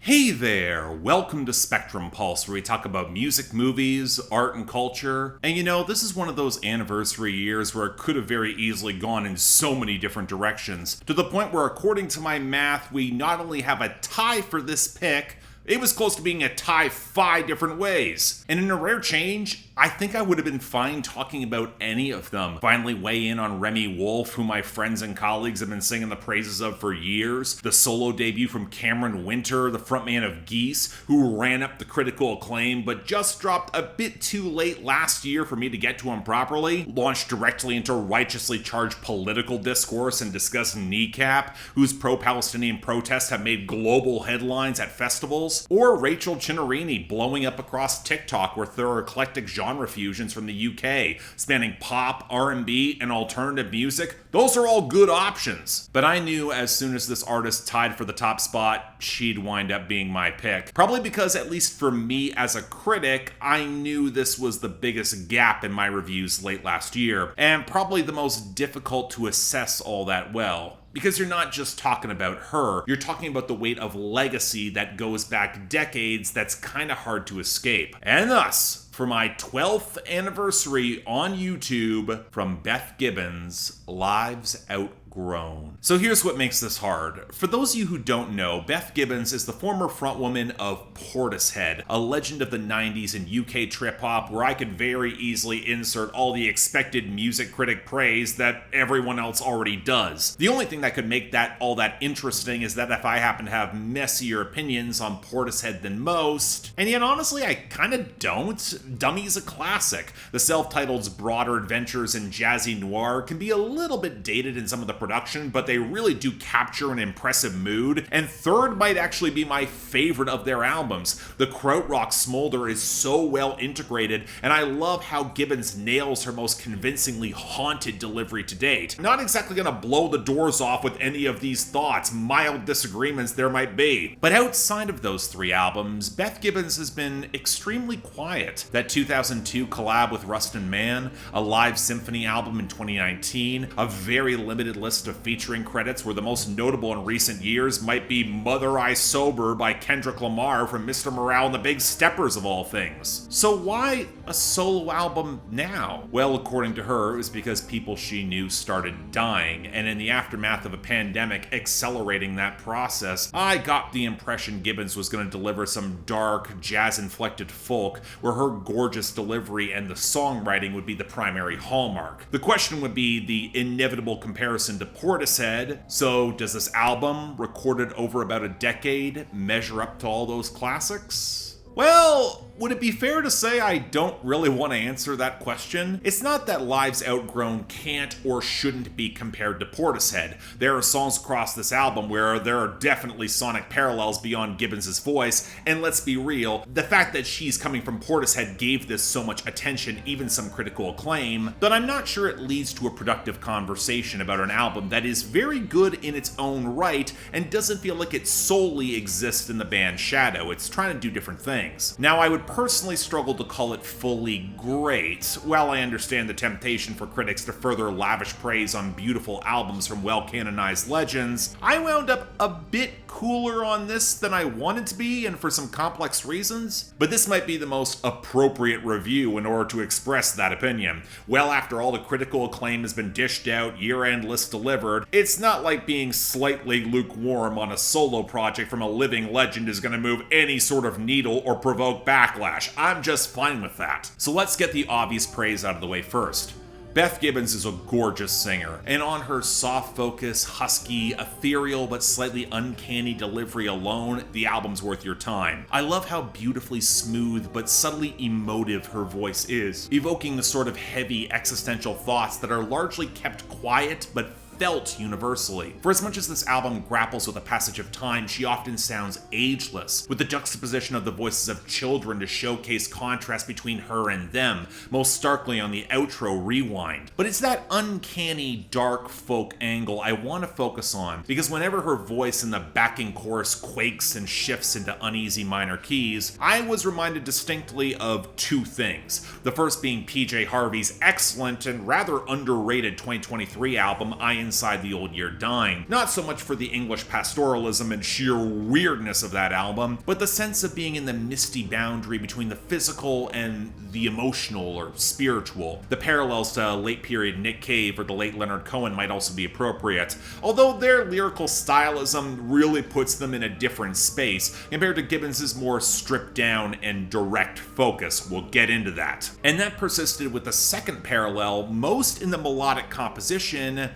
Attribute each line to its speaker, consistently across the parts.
Speaker 1: Hey there, welcome to Spectrum Pulse, where we talk about music, movies, art, and culture. And this is one of those anniversary years where it could have very easily gone in so many different directions, to the point where, according to my math, we not only have a tie for this pick, it was close to being a tie 5 different ways. And in a rare change, I think I would have been fine talking about any of them. Finally weigh in on Remy Wolf, who my friends and colleagues have been singing the praises of for years. The solo debut from Cameron Winter, the frontman of Geese, who ran up the critical acclaim but just dropped a bit too late last year for me to get to him properly. Launched directly into righteously charged political discourse and discussed Kneecap, whose pro-Palestinian protests have made global headlines at festivals. Or Rachel Chinnarini blowing up across TikTok with their eclectic genre fusions from the UK, spanning pop, R&B, and alternative music. Those are all good options. But I knew as soon as this artist tied for the top spot, she'd wind up being my pick. Probably because, at least for me as a critic, I knew this was the biggest gap in my reviews late last year, and probably the most difficult to assess all that well. Because you're not just talking about her, you're talking about the weight of legacy that goes back decades that's kind of hard to escape. And thus, for my 12th anniversary on YouTube, from Beth Gibbons Lives Outgrown. So here's what makes this hard. For those of you who don't know, Beth Gibbons is the former frontwoman of Portishead, a legend of the 90s in UK trip-hop where I could very easily insert all the expected music critic praise that everyone else already does. The only thing that could make that all that interesting is that if I happen to have messier opinions on Portishead than most, and yet honestly I kind of don't. Dummy's a classic. The self-titled's broader adventures in jazzy noir can be a little bit dated in some of the production, but they really do capture an impressive mood. And third might actually be my favorite of their albums. The krautrock smolder is so well integrated, and I love how Gibbons nails her most convincingly haunted delivery to date. Not exactly gonna blow the doors off with any of these thoughts, mild disagreements there might be. But outside of those 3 albums, Beth Gibbons has been extremely quiet. That 2002 collab with Rustin Mann, a live symphony album in 2019, a very limited list of featuring credits where the most notable in recent years might be Mother I Sober by Kendrick Lamar from Mr. Morale and the Big Steppers of all things. So why a solo album now? Well, according to her, it was because people she knew started dying, and in the aftermath of a pandemic accelerating that process, I got the impression Gibbons was going to deliver some dark, jazz-inflected folk where her gorgeous delivery and the songwriting would be the primary hallmark. The question would be the inevitable comparison to Portishead. So does this album, recorded over about a decade, measure up to all those classics? Well, would it be fair to say I don't really want to answer that question? It's not that Lives Outgrown can't or shouldn't be compared to Portishead. There are songs across this album where there are definitely sonic parallels beyond Gibbons' voice, and let's be real, the fact that she's coming from Portishead gave this so much attention, even some critical acclaim, that I'm not sure it leads to a productive conversation about an album that is very good in its own right and doesn't feel like it solely exists in the band's shadow. It's trying to do different things. Now, I would personally struggle to call it fully great. While I understand the temptation for critics to further lavish praise on beautiful albums from well-canonized legends, I wound up a bit cooler on this than I wanted to be, and for some complex reasons. But this might be the most appropriate review in order to express that opinion. Well, after all the critical acclaim has been dished out, year-end list delivered, it's not like being slightly lukewarm on a solo project from a living legend is going to move any sort of needle or provoke backlash. I'm just fine with that. So let's get the obvious praise out of the way first. Beth Gibbons is a gorgeous singer, and on her soft focus, husky, ethereal but slightly uncanny delivery alone, the album's worth your time. I love how beautifully smooth but subtly emotive her voice is, evoking the sort of heavy existential thoughts that are largely kept quiet but felt universally. For as much as this album grapples with the passage of time, she often sounds ageless, with the juxtaposition of the voices of children to showcase contrast between her and them, most starkly on the outro Rewind. But it's that uncanny dark folk angle I want to focus on, because whenever her voice in the backing chorus quakes and shifts into uneasy minor keys, I was reminded distinctly of 2 things. The first being PJ Harvey's excellent and rather underrated 2023 album, I Inside the Old Year Dying. Not so much for the English pastoralism and sheer weirdness of that album, but the sense of being in the misty boundary between the physical and the emotional or spiritual. The parallels to late period Nick Cave or the late Leonard Cohen might also be appropriate, although their lyrical stylism really puts them in a different space compared to Gibbons' more stripped down and direct focus. We'll get into that. And that persisted with the second parallel, most in the melodic composition,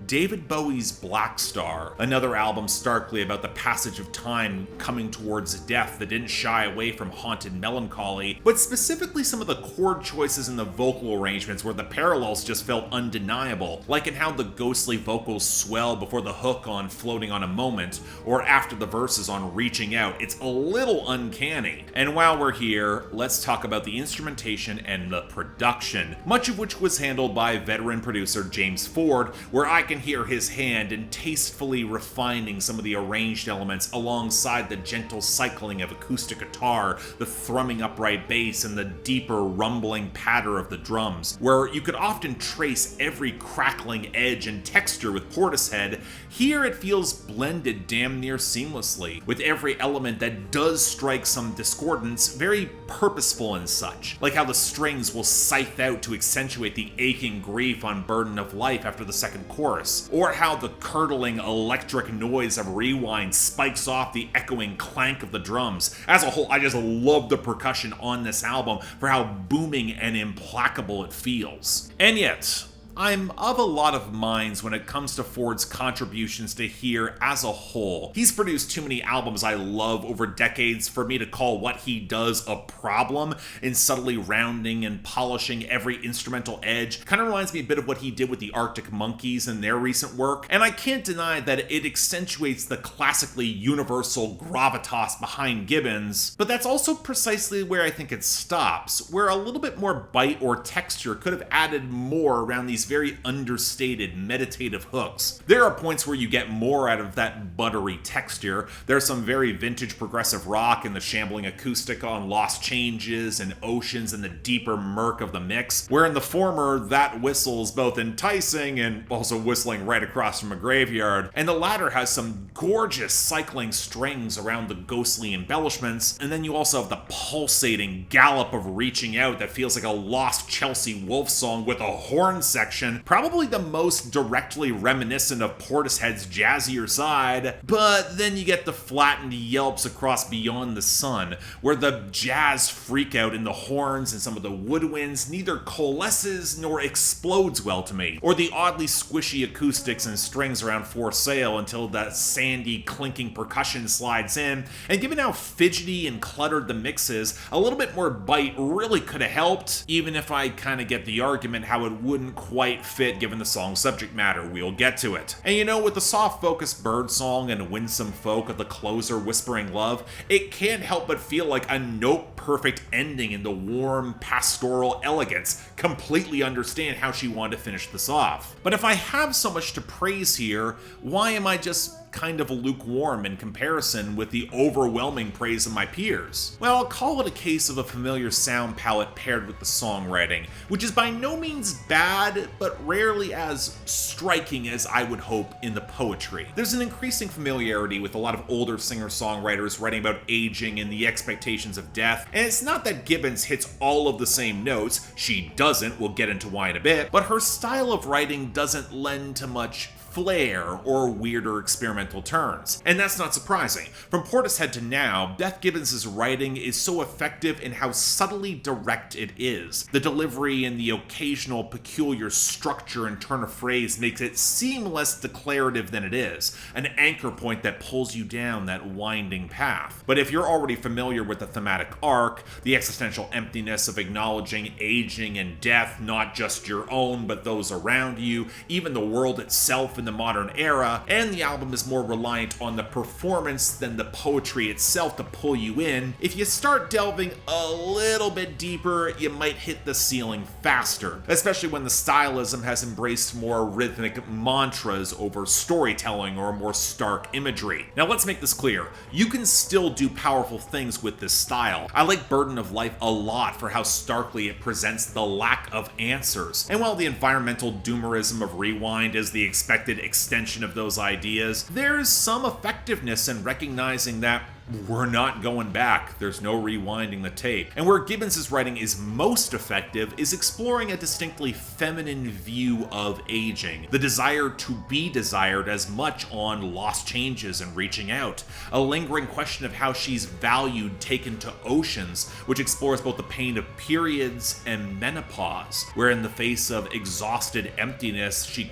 Speaker 1: David Bowie's Black Star, another album starkly about the passage of time coming towards death that didn't shy away from haunted melancholy, but specifically some of the chord choices and the vocal arrangements where the parallels just felt undeniable, like in how the ghostly vocals swell before the hook on Floating on a Moment, or after the verses on Reaching Out. It's a little uncanny. And while we're here, let's talk about the instrumentation and the production, much of which was handled by veteran producer James Ford, where I can hear his hand in tastefully refining some of the arranged elements alongside the gentle cycling of acoustic guitar, the thrumming upright bass, and the deeper rumbling patter of the drums, where you could often trace every crackling edge and texture with Portishead. Here it feels blended damn near seamlessly, with every element that does strike some discordance very purposeful and such, like how the strings will scythe out to accentuate the aching grief on Burden of Life after the second chorus, or how the curdling electric noise of Rewind spikes off the echoing clank of the drums. As a whole, I just love the percussion on this album for how booming and implacable it feels. And yet, I'm of a lot of minds when it comes to Ford's contributions to Here as a whole. He's produced too many albums I love over decades for me to call what he does a problem in subtly rounding and polishing every instrumental edge. Kind of reminds me a bit of what he did with the Arctic Monkeys in their recent work, and I can't deny that it accentuates the classically universal gravitas behind Gibbons, but that's also precisely where I think it stops, where a little bit more bite or texture could have added more around these very understated meditative hooks. There are points where you get more out of that buttery texture. There's some very vintage progressive rock in the shambling acoustic on Lost Changes and Oceans and the deeper murk of the mix, where in the former that whistles both enticing and also whistling right across from a graveyard, and the latter has some gorgeous cycling strings around the ghostly embellishments, and then you also have the pulsating gallop of Reaching Out that feels like a lost Chelsea Wolfe song with a horn section, probably the most directly reminiscent of Portishead's jazzier side. But then you get the flattened yelps across Beyond the Sun, where the jazz freakout in the horns and some of the woodwinds neither coalesces nor explodes well to me, or the oddly squishy acoustics and strings around For Sale until that sandy clinking percussion slides in. And given how fidgety and cluttered the mix is, a little bit more bite really could have helped, even if I kind of get the argument how it wouldn't quite fit given the song's subject matter. We'll get to it. And you know, with the soft focused bird song and winsome folk of the closer whispering love, it can't help but feel like a note perfect ending in the warm pastoral elegance. Completely understand how she wanted to finish this off. But if I have so much to praise here, why am I just kind of lukewarm in comparison with the overwhelming praise of my peers? Well, I'll call it a case of a familiar sound palette paired with the songwriting, which is by no means bad, but rarely as striking as I would hope in the poetry. There's an increasing familiarity with a lot of older singer-songwriters writing about aging and the expectations of death, and it's not that Gibbons hits all of the same notes. She doesn't, we'll get into why in a bit, but her style of writing doesn't lend to much flair or weirder experimental turns. And that's not surprising. From Portishead to now, Beth Gibbons' writing is so effective in how subtly direct it is. The delivery and the occasional peculiar structure and turn of phrase makes it seem less declarative than it is, an anchor point that pulls you down that winding path. But if you're already familiar with the thematic arc, the existential emptiness of acknowledging aging and death, not just your own, but those around you, even the world itself in the modern era, and the album is more reliant on the performance than the poetry itself to pull you in, if you start delving a little bit deeper, you might hit the ceiling faster, especially when the stylism has embraced more rhythmic mantras over storytelling or more stark imagery. Now let's make this clear, you can still do powerful things with this style. I like Burden of Life a lot for how starkly it presents the lack of answers, and while the environmental doomerism of Rewind is the expected unexpected extension of those ideas, there's some effectiveness in recognizing that we're not going back. There's no rewinding the tape. And where Gibbons' writing is most effective is exploring a distinctly feminine view of aging, the desire to be desired as much on lost changes and reaching out, a lingering question of how she's valued taken to oceans, which explores both the pain of periods and menopause, where in the face of exhausted emptiness, she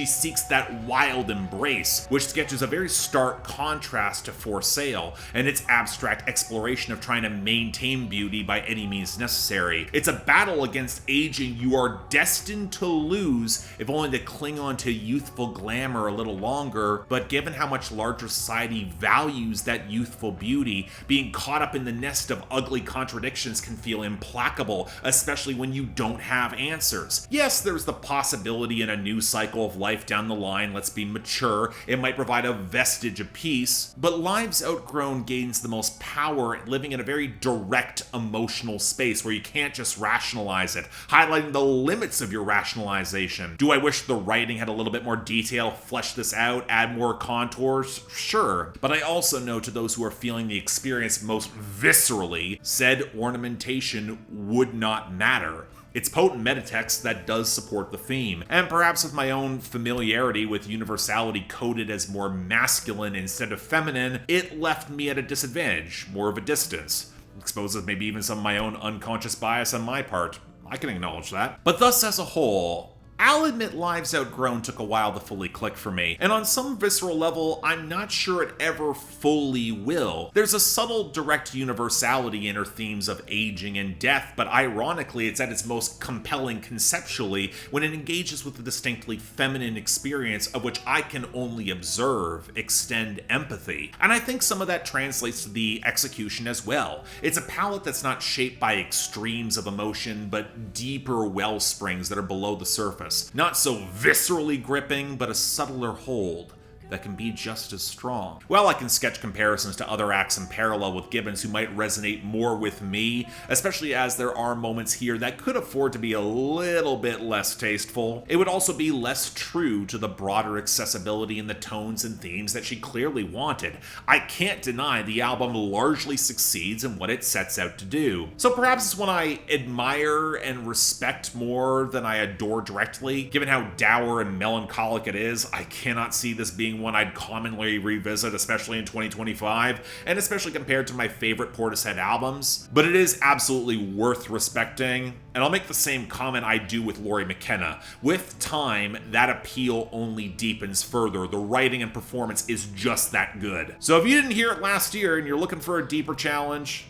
Speaker 1: seeks that wild embrace, which sketches a very stark contrast to For Sale and its abstract exploration of trying to maintain beauty by any means necessary. It's a battle against aging you are destined to lose, if only to cling on to youthful glamour a little longer, but given how much larger society values that youthful beauty, being caught up in the nest of ugly contradictions can feel implacable, especially when you don't have answers. Yes, there's the possibility in a new cycle of life down the line, let's be mature, it might provide a vestige of peace, but Lives Outgrown gains the most power living in a very direct emotional space where you can't just rationalize it, highlighting the limits of your rationalization. Do I wish the writing had a little bit more detail, flesh this out, add more contours? Sure. But I also know to those who are feeling the experience most viscerally, said ornamentation would not matter. It's potent metatext that does support the theme, and perhaps with my own familiarity with universality coded as more masculine instead of feminine, it left me at a disadvantage, more of a distance. Exposes maybe even some of my own unconscious bias on my part. I can acknowledge that. But thus as a whole, I'll admit Lives Outgrown took a while to fully click for me, and on some visceral level, I'm not sure it ever fully will. There's a subtle, direct universality in her themes of aging and death, but ironically, it's at its most compelling conceptually when it engages with the distinctly feminine experience of which I can only observe, extend empathy. And I think some of that translates to the execution as well. It's a palette that's not shaped by extremes of emotion, but deeper well springs that are below the surface. Not so viscerally gripping, but a subtler hold that can be just as strong. Well, I can sketch comparisons to other acts in parallel with Gibbons who might resonate more with me, especially as there are moments here that could afford to be a little bit less tasteful. It would also be less true to the broader accessibility in the tones and themes that she clearly wanted. I can't deny the album largely succeeds in what it sets out to do. So perhaps it's one I admire and respect more than I adore directly. Given how dour and melancholic it is, I cannot see this being one I'd commonly revisit, especially in 2025, and especially compared to my favorite Portishead albums. But it is absolutely worth respecting, and I'll make the same comment I do with Laurie McKenna. With time, that appeal only deepens further. The writing and performance is just that good. So if you didn't hear it last year and you're looking for a deeper challenge,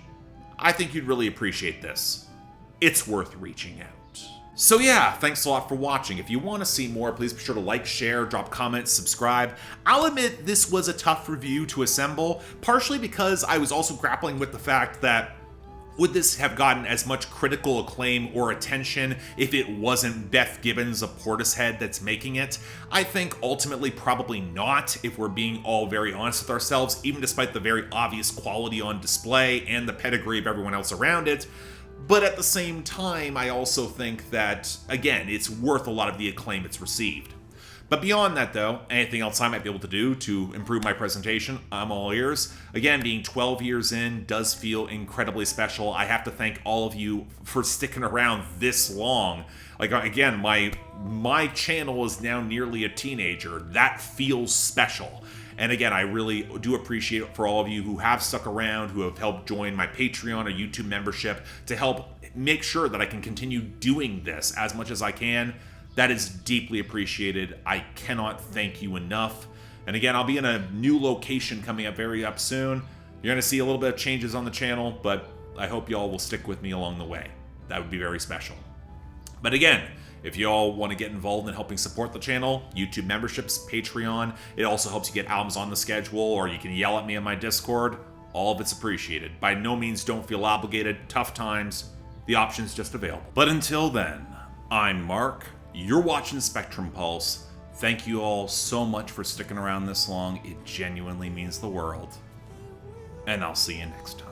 Speaker 1: I think you'd really appreciate this. It's worth reaching out. So yeah, thanks a lot for watching. If you want to see more, please be sure to like, share, drop comments, subscribe. I'll admit this was a tough review to assemble, partially because I was also grappling with the fact that would this have gotten as much critical acclaim or attention if it wasn't Beth Gibbons of Portishead that's making it? I think ultimately probably not, if we're being all very honest with ourselves, even despite the very obvious quality on display and the pedigree of everyone else around it. But at the same time, I also think that, again, it's worth a lot of the acclaim it's received. But beyond that, though, anything else I might be able to do to improve my presentation, I'm all ears. Again, being 12 years in does feel incredibly special. I have to thank all of you for sticking around this long. Like, again, my channel is now nearly a teenager. That feels special. And again, I really do appreciate it for all of you who have stuck around, who have helped join my Patreon or YouTube membership to help make sure that I can continue doing this as much as I can. That is deeply appreciated. I cannot thank you enough. And again, I'll be in a new location coming up soon. You're going to see a little bit of changes on the channel, but I hope y'all will stick with me along the way. That would be very special. But again, if you all want to get involved in helping support the channel, YouTube memberships, Patreon, it also helps you get albums on the schedule, or you can yell at me on my Discord. All of it's appreciated. By no means don't feel obligated. Tough times. The option's just available. But until then, I'm Mark. You're watching Spectrum Pulse. Thank you all so much for sticking around this long. It genuinely means the world. And I'll see you next time.